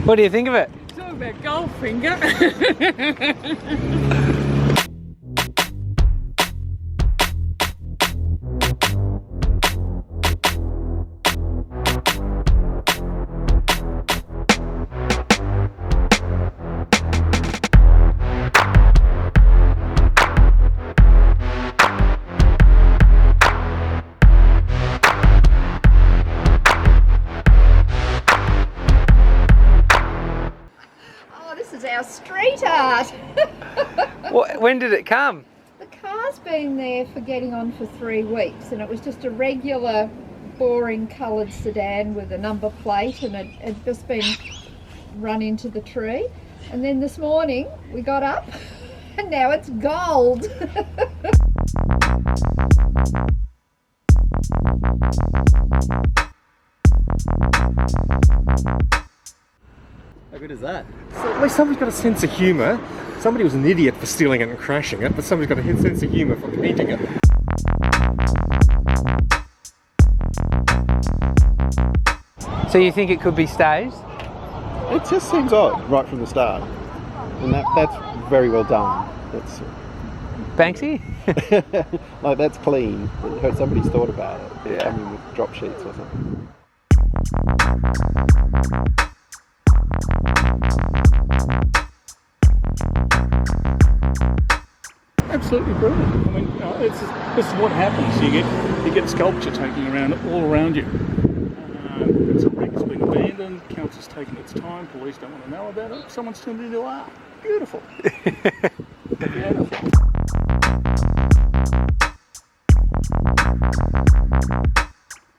What do you think of it? Talk about Goldfinger. Our street art. When did it come? The car's been there for getting on for 3 weeks, and it was just a regular boring coloured sedan with a number plate, and it had just been run into the tree. And then this morning we got up and now it's gold. How good is that? So at least somebody's got a sense of humour. Somebody was an idiot for stealing it and crashing it, but somebody's got a sense of humour for painting it. So you think it could be staged? It just seems odd right from the start. And that's very well done. That's Banksy? like that's clean. Somebody's thought about it. Yeah. I mean, with drop sheets or something. Absolutely brilliant. I mean, this is what happens. You get sculpture taking around all around you. It's a wreck that's been abandoned. Council's taken its time. Police don't want to know about it. Someone's turned it into art. Beautiful.